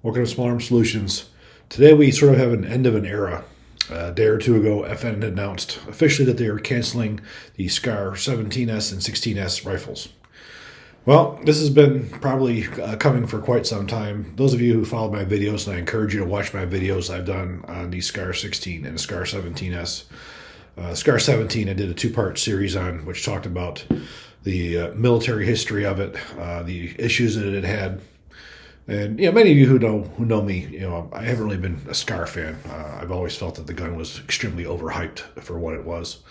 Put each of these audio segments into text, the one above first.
Welcome to Small Arms Solutions. Today we sort of have an end of an era. A day or two ago, FN announced officially that they were canceling the SCAR 17S and 16S rifles. Well, this has been probably coming for quite some time. Those of you who follow my videos, and I encourage you to watch my videos I've done on the SCAR 16 and the SCAR 17S. SCAR 17 I did a two-part series on, which talked about the military history of it, the issues that it had. And many of you who know me, I haven't really been a SCAR fan. I've always felt that the gun was extremely overhyped for what it was.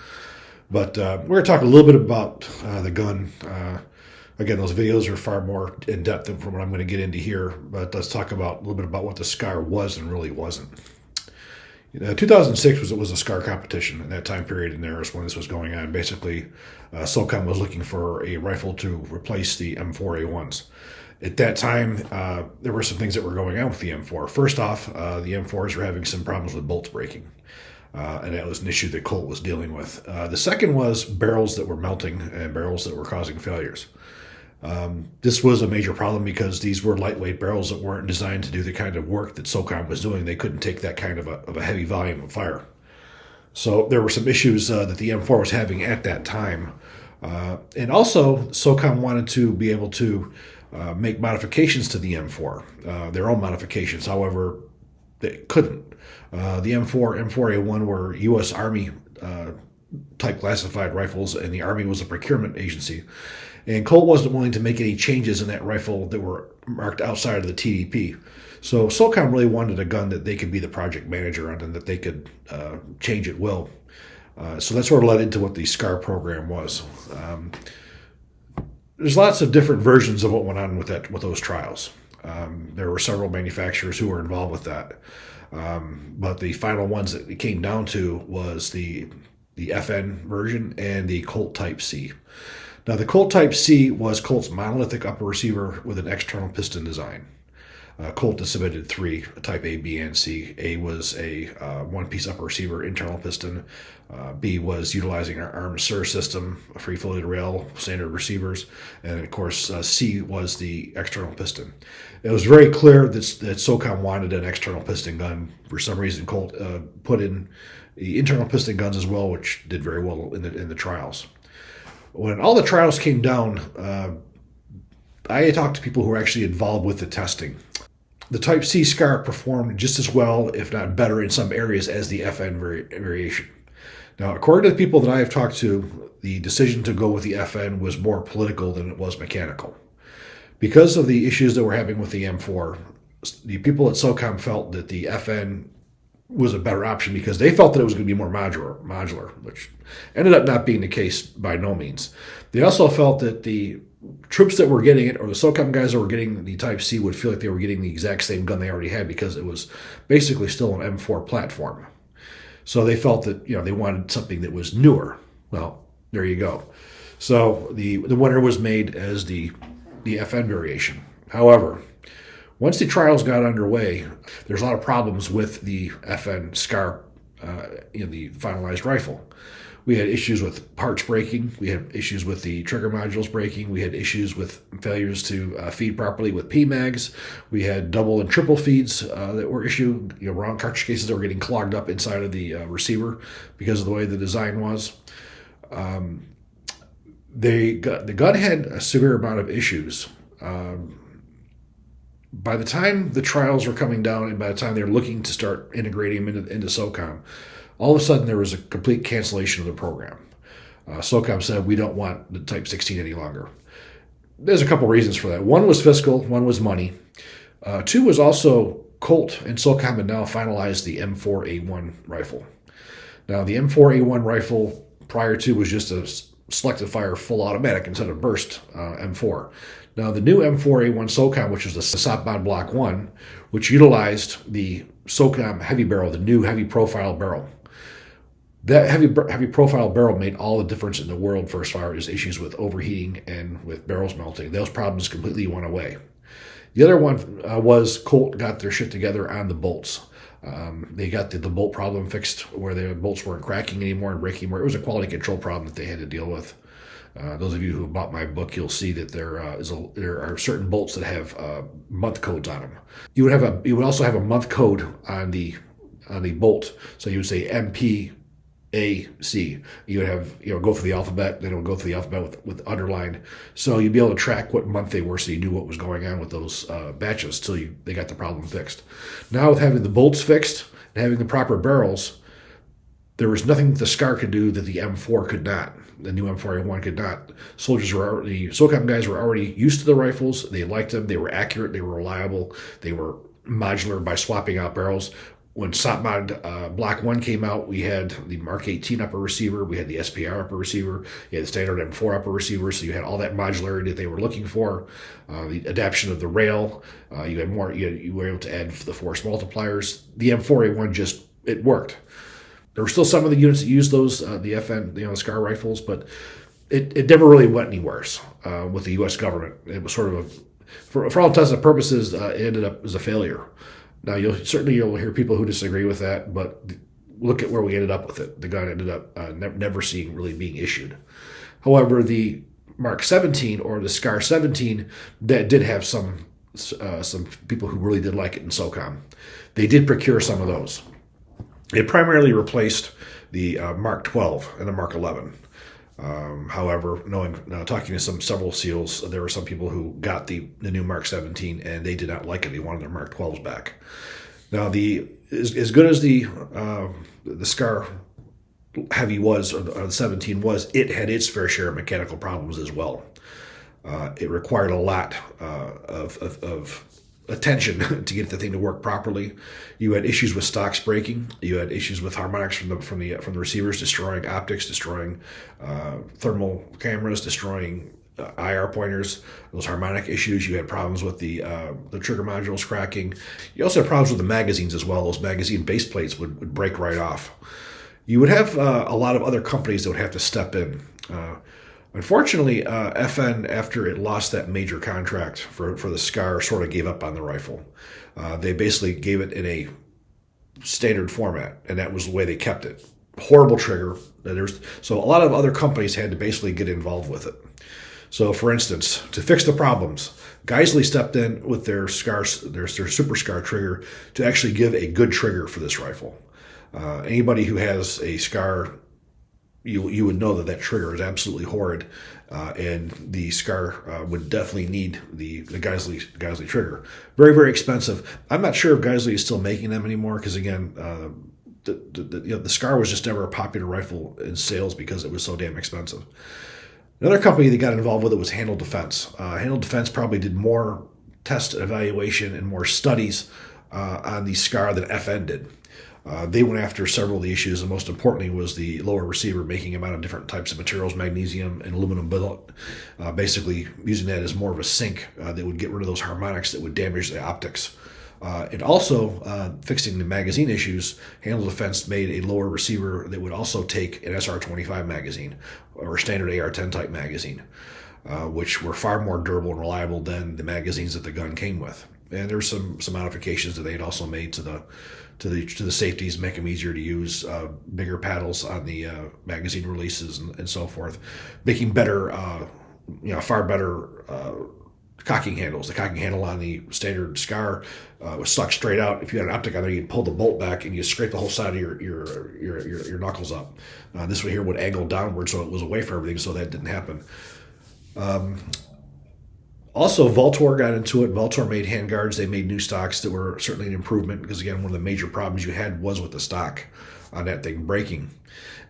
But we're going to talk a little bit about the gun. Again, those videos are far more in depth than from what I'm going to get into here. But let's talk about a little bit about what the SCAR was and really wasn't. 2006 was a SCAR competition in that time period, and there was when this was going on. Basically, SOCOM was looking for a rifle to replace the M4A1s. At that time, there were some things that were going on with the M4. First off, the M4s were having some problems with bolts breaking, and that was an issue that Colt was dealing with. The second was barrels that were melting and barrels that were causing failures. This was a major problem because these were lightweight barrels that weren't designed to do the kind of work that SOCOM was doing. They couldn't take that kind of a heavy volume of fire. So there were some issues that the M4 was having at that time. And also, SOCOM wanted to be able to make modifications to the M4, their own modifications. However, they couldn't. The M4, M4A1 were U.S. Army type classified rifles, and the Army was a procurement agency. And Colt wasn't willing to make any changes in that rifle that were marked outside of the TDP. So SOCOM really wanted a gun that they could be the project manager on and that they could change at will. So that sort of led into what the SCAR program was. There's lots of different versions of what went on with those trials. There were several manufacturers who were involved with that. But the final ones that it came down to was the FN version and the Colt Type C. Now, the Colt Type C was Colt's monolithic upper receiver with an external piston design. Colt submitted three, Type A, B, and C. A was a one-piece upper receiver, internal piston. B was utilizing our armed SIR system, a free-floating rail, standard receivers. And, of course, C was the external piston. It was very clear that SOCOM wanted an external piston gun. For some reason, Colt put in the internal piston guns as well, which did very well in the trials. When all the trials came down, I talked to people who were actually involved with the testing. The Type C SCAR performed just as well, if not better, in some areas as the FN variation. Now, according to the people that I have talked to, the decision to go with the FN was more political than it was mechanical. Because of the issues that we're having with the M4, the people at SOCOM felt that the FN was a better option because they felt that it was going to be more modular, which ended up not being the case by no means. They also felt that the troops that were getting it, or the SOCOM guys that were getting the Type C, would feel like they were getting the exact same gun they already had because it was basically still an M4 platform. So they felt that they wanted something that was newer. Well, there you go. So the winner was made as the FN variation. However, once the trials got underway, there's a lot of problems with the FN SCAR in the finalized rifle. We had issues with parts breaking. We had issues with the trigger modules breaking. We had issues with failures to feed properly with PMags. We had double and triple feeds that were issued. Wrong cartridge cases that were getting clogged up inside of the receiver because of the way the design was. The gun had a severe amount of issues. By the time the trials were coming down and by the time they were looking to start integrating them into SOCOM, all of a sudden there was a complete cancellation of the program. SOCOM said, we don't want the Type 16 any longer. There's a couple reasons for that. One was fiscal, one was money. Two was also Colt and SOCOM had now finalized the M4A1 rifle. Now, the M4A1 rifle prior to was just a selective fire full automatic instead of burst M4. Now, the new M4A1 SOCOM, which was the Sapbod Block 1, which utilized the SOCOM heavy barrel, the new heavy profile barrel. That heavy profile barrel made all the difference in the world for as far as issues with overheating and with barrels melting. Those problems completely went away. The other one was Colt got their shit together on the bolts. They got the bolt problem fixed where the bolts weren't cracking anymore and breaking more. It was a quality control problem that they had to deal with. Those of you who bought my book, you'll see that there are certain bolts that have month codes on them. You would also have a month code on the bolt. So you would say MP A-C. You would have, go through the alphabet, then it would go through the alphabet with underlined. So you'd be able to track what month they were, so you knew what was going on with those batches till they got the problem fixed. Now with having the bolts fixed and having the proper barrels, there was nothing the SCAR could do that the M4 could not. The new M4A1 could not. The SOCOM guys were already used to the rifles. They liked them. They were accurate. They were reliable. They were modular by swapping out barrels. When SOPMOD Block 1 came out, we had the Mark 18 upper receiver, we had the SPR upper receiver, you had the standard M4 upper receiver, so you had all that modularity that they were looking for. The adaptation of the rail, you had more. You were able to add the force multipliers. The M4A1 it worked. There were still some of the units that used those, the FN, the SCAR rifles, but it never really went anywhere with the U.S. government. It was sort of for all intents and purposes, it ended up as a failure. Now, you'll hear people who disagree with that, but look at where we ended up with it. The gun ended up never really being issued. However, the Mark 17 or the SCAR 17, that did have some people who really did like it in SOCOM. They did procure some of those. It primarily replaced the Mark 12 and the Mark 11. However, talking to several SEALs, there were some people who got the new Mark 17 and they did not like it. They wanted their Mark 12s back. Now, as good as the SCAR Heavy was, or the 17 was, it had its fair share of mechanical problems as well. It required a lot of attention to get the thing to work properly. You had issues with stocks breaking. You had issues with harmonics from the receivers destroying optics, destroying thermal cameras, destroying IR pointers. Those harmonic issues. You had problems with the trigger modules cracking. You also had problems with the magazines as well. Those magazine base plates would break right off. You would have a lot of other companies that would have to step in. Unfortunately, FN, after it lost that major contract for the SCAR, sort of gave up on the rifle. They basically gave it in a standard format, and that was the way they kept it. Horrible trigger. So a lot of other companies had to basically get involved with it. So, for instance, to fix the problems, Geisley stepped in with their Super SCAR trigger to actually give a good trigger for this rifle. Anybody who has a SCAR, you would know that trigger is absolutely horrid, and the SCAR would definitely need the Geisley trigger. Very, very expensive. I'm not sure if Geisley is still making them anymore because, again, the SCAR was just never a popular rifle in sales because it was so damn expensive. Another company that got involved with it was Handle Defense. Handle Defense probably did more test evaluation and more studies on the SCAR than FN did. They went after several of the issues, and most importantly was the lower receiver, making them out of different types of materials, magnesium and aluminum billet, basically using that as more of a sink that would get rid of those harmonics that would damage the optics. And also, fixing the magazine issues, Handle Defense made a lower receiver that would also take an SR-25 magazine or a standard AR-10 type magazine, which were far more durable and reliable than the magazines that the gun came with. And there's some modifications that they had also made to the safeties, make them easier to use, bigger paddles on the magazine releases and so forth, making better, far better cocking handles. The cocking handle on the standard SCAR was stuck straight out. If you had an optic on there, you'd pull the bolt back and you scrape the whole side of your knuckles up. This one here would angle downward, so it was away from everything, so that didn't happen. Also, Valtor got into it. Valtor made handguards. They made new stocks that were certainly an improvement because, again, one of the major problems you had was with the stock on that thing breaking.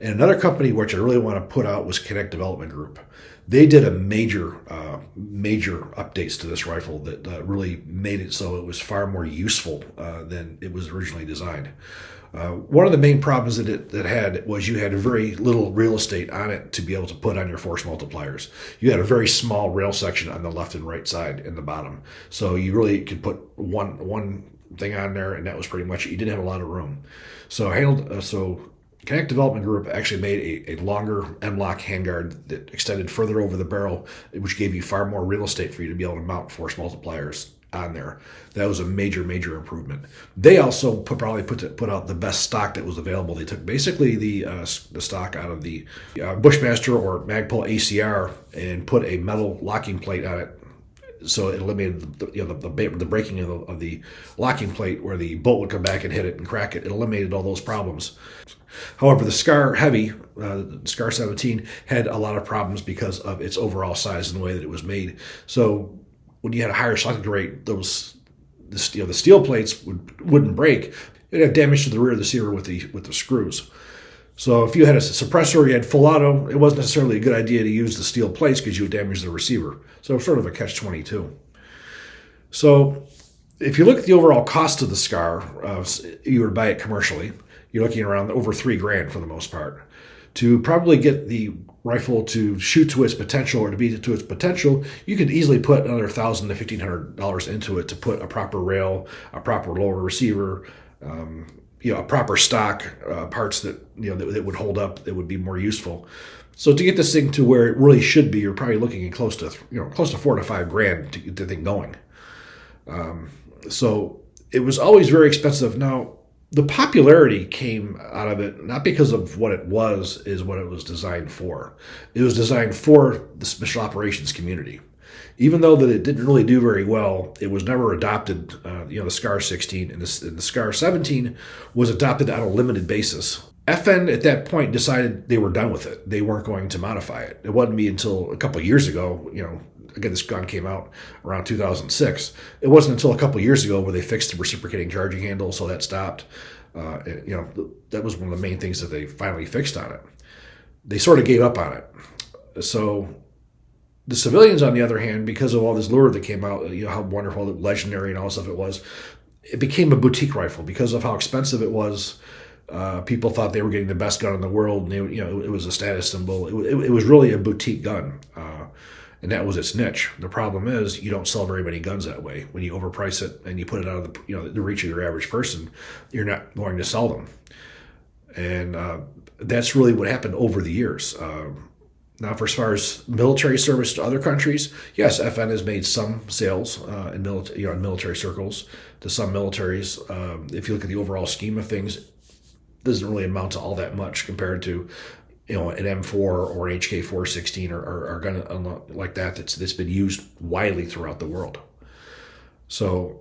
And another company which I really want to put out was Connect Development Group. They did a major updates to this rifle that really made it so it was far more useful than it was originally designed. One of the main problems that it had was you had very little real estate on it to be able to put on your force multipliers. You had a very small rail section on the left and right side in the bottom. So you really could put one thing on there, and that was pretty much it. You didn't have a lot of room. So Connect Development Group actually made a longer M-lock handguard that extended further over the barrel, which gave you far more real estate for you to be able to mount force multipliers on there. That was a major improvement. They also probably put out the best stock that was available. They took basically the stock out of the Bushmaster or Magpul ACR and put a metal locking plate on it. So it eliminated the breaking of the locking plate where the bolt would come back and hit it and crack it. It eliminated all those problems. However, the Scar Heavy, Scar 17, had a lot of problems because of its overall size and the way that it was made. So when you had a higher cycling rate, the steel plates wouldn't break. It had damage to the rear of the receiver with the screws. So if you had a suppressor, you had full auto, it wasn't necessarily a good idea to use the steel plates because you would damage the receiver. So it was sort of a catch-22. So if you look at the overall cost of the Scar, you would buy it commercially. You're looking around over $3,000 for the most part. To probably get the rifle to shoot to its potential or to be to its potential, you could easily put another $1,000 to $1,500 into it to put a proper rail, a proper lower receiver, a proper stock, parts that that would hold up, that would be more useful. So to get this thing to where it really should be, you're probably looking at close to $4,000 to $5,000 to get the thing going. So it was always very expensive. Now, the popularity came out of it not because of what it was, is what it was designed for. It was designed for the special operations community. Even though that it didn't really do very well, it was never adopted. The Scar 16 and the Scar 17 was adopted on a limited basis. FN at that point decided they were done with it. They weren't going to modify it. It wasn't me until a couple of years ago, again, this gun came out around 2006. It wasn't until a couple of years ago where they fixed the reciprocating charging handle, so that stopped. That was one of the main things that they finally fixed on it. They sort of gave up on it. So the civilians, on the other hand, because of all this lure that came out, how wonderful, legendary, and all this stuff it became a boutique rifle because of how expensive it was. People thought they were getting the best gun in the world, and it was a status symbol. It was really a boutique gun. And that was its niche. The problem is you don't sell very many guns that way. When you overprice it and you put it out of the reach of your average person, you're not going to sell them. And that's really what happened over the years. Now, for as far as military service to other countries, yes, FN has made some sales in military circles to some militaries. If you look at the overall scheme of things, it doesn't really amount to all that much compared to an M4 or an HK416 or a gun like that's been used widely throughout the world. So,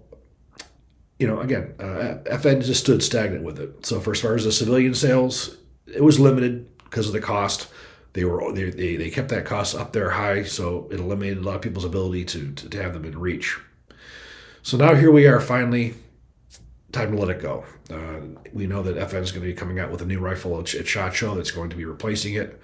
again, FN just stood stagnant with it. So for as far as the civilian sales, it was limited because of the cost. They kept that cost up there high, so it eliminated a lot of people's ability to have them in reach. So now here we are, finally. Time to let it go. We know that FN is going to be coming out with a new rifle at SHOT Show that's going to be replacing it.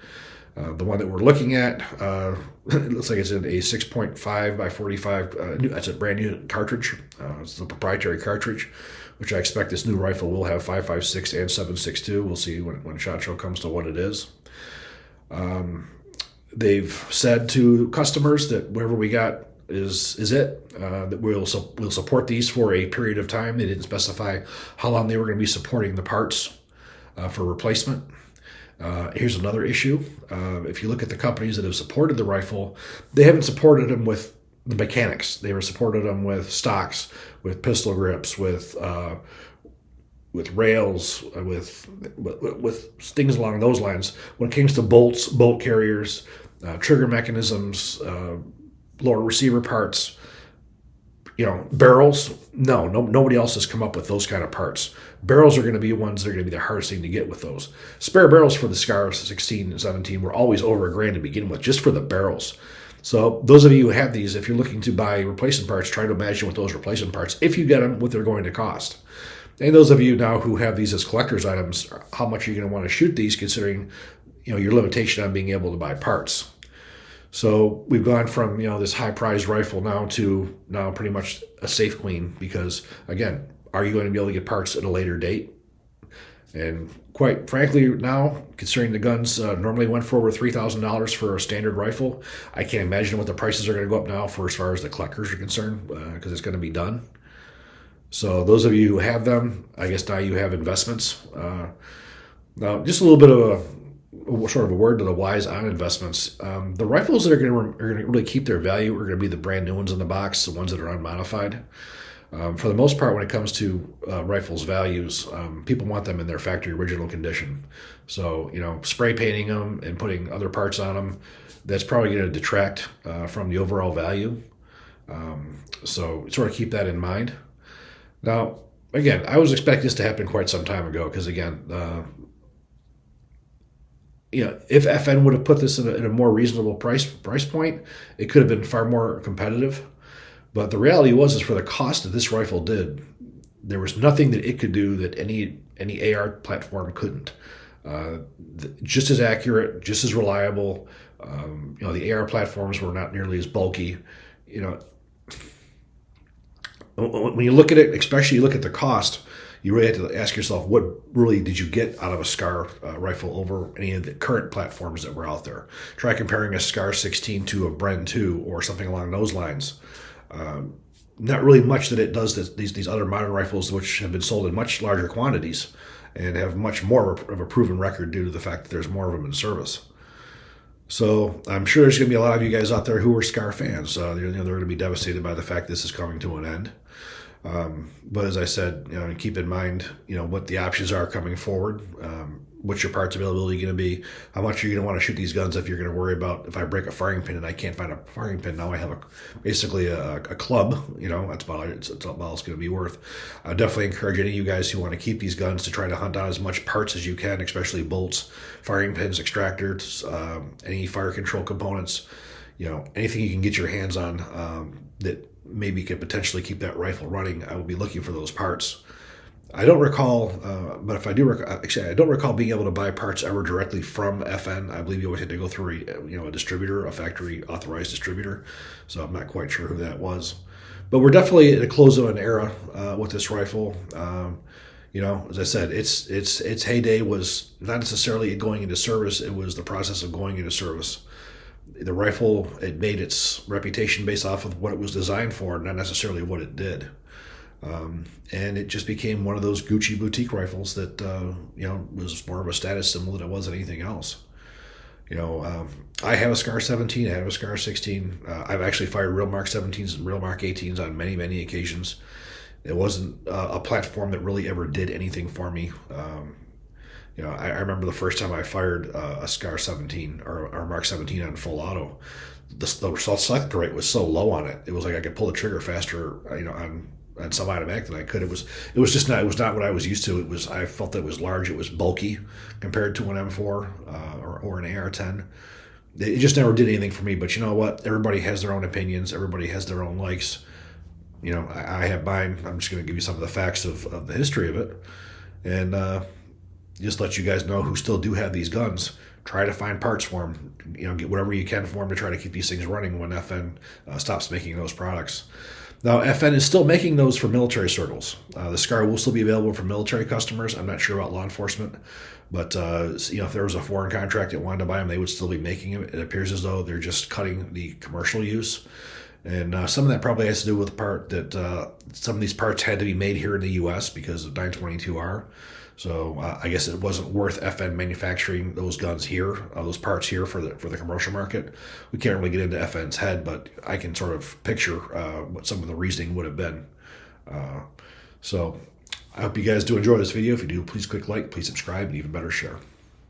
The one that we're looking at, it looks like it's in a 6.5 by 45. That's a brand new cartridge. It's a proprietary cartridge, which I expect this new rifle will have 5.56 and 7.62. We'll see when SHOT Show comes to what it is. They've said to customers that whatever we got is it, that we'll support these for a period of time. They didn't specify how long they were going to be supporting the parts for replacement. Here's another issue. If you look at the companies that have supported the rifle, they haven't supported them with the mechanics. They were supported them with stocks, with pistol grips, with rails, with things along those lines. When it comes to bolts, bolt carriers, trigger mechanisms, lower receiver parts, barrels, nobody else has come up with those kind of parts. Barrels are going to be ones that are going to be the hardest thing to get with those. Spare barrels for the Scar 16 and 17 were always over $1,000 to begin with, just for the barrels. So those of you who have these, if you're looking to buy replacement parts, try to imagine what those replacement parts, if you get them, what they're going to cost. And those of you now who have these as collector's items, how much are you going to want to shoot these, considering your limitation on being able to buy parts. So we've gone from this high-priced rifle now to pretty much a safe queen, because again, are you going to be able to get parts at a later date? And quite frankly, now, considering the guns normally went for over $3,000 for a standard rifle, I can't imagine what the prices are going to go up now for as far as the collectors are concerned, because it's going to be done. So those of you who have them, I guess now you have investments. Now, just a little bit of sort of a word to the wise on investments. The rifles that are going to really keep their value are going to be the brand new ones in the box, the ones that are unmodified. For the most part, when it comes to rifles values, people want them in their factory original condition. So, spray painting them and putting other parts on them, that's probably going to detract from the overall value. So, sort of keep that in mind. Now, again, I was expecting this to happen quite some time ago because, again, if FN would have put this in a more reasonable price point, it could have been far more competitive. But the reality is for the cost that this rifle did, there was nothing that it could do that any AR platform couldn't. Just as accurate, just as reliable. The AR platforms were not nearly as bulky. When you look at it, especially you look at the cost, you really have to ask yourself, what really did you get out of a SCAR rifle over any of the current platforms that were out there? Try comparing a SCAR 16 to a Bren 2 or something along those lines. Not really much that it does these other modern rifles, which have been sold in much larger quantities and have much more of a proven record due to the fact that there's more of them in service. So I'm sure there's going to be a lot of you guys out there who are SCAR fans. They're going to be devastated by the fact this is coming to an end. But as I said, keep in mind, what the options are coming forward. What's your parts availability going to be? How much are you going to want to shoot these guns if you're going to worry about if I break a firing pin and I can't find a firing pin? Now I have basically a club. That's about it's all it's going to be worth. I definitely encourage any of you guys who want to keep these guns to try to hunt down as much parts as you can, especially bolts, firing pins, extractors, any fire control components. Anything you can get your hands on that maybe could potentially keep that rifle running. I will be looking for those parts. I don't recall, but if I do, actually, I don't recall being able to buy parts ever directly from FN. I believe you always had to go through, a distributor, a factory authorized distributor. So I'm not quite sure who that was. But we're definitely at the close of an era with this rifle. As I said, its heyday was not necessarily it going into service. It was the process of going into service. The rifle, it made its reputation based off of what it was designed for, not necessarily what it did. And it just became one of those Gucci boutique rifles that, was more of a status symbol than it was anything else. I have a SCAR 17, I have a SCAR 16. I've actually fired real Mark 17s and real Mark 18s on many, many occasions. It wasn't a platform that really ever did anything for me. I remember the first time I fired a SCAR 17 or Mark 17 on full auto. The select rate was so low on it. It was like I could pull the trigger faster, on semi-automatic than I could. It was not what I was used to. I felt that it was large. It was bulky compared to an M4 or an AR-10. It just never did anything for me. But you know what? Everybody has their own opinions. Everybody has their own likes. I have mine. I'm just going to give you some of the facts of the history of it, and just let you guys know who still do have these guns. Try to find parts for them. Get whatever you can for them to try to keep these things running when FN stops making those products. Now, FN is still making those for military circles. The SCAR will still be available for military customers. I'm not sure about law enforcement, but if there was a foreign contract that wanted to buy them, they would still be making them. It appears as though they're just cutting the commercial use. And some of that probably has to do with the part that some of these parts had to be made here in the U.S. because of 922R. So I guess it wasn't worth FN manufacturing those guns here, those parts here for the commercial market. We can't really get into FN's head, but I can sort of picture what some of the reasoning would have been. So I hope you guys do enjoy this video. If you do, please click like, please subscribe, and even better, share.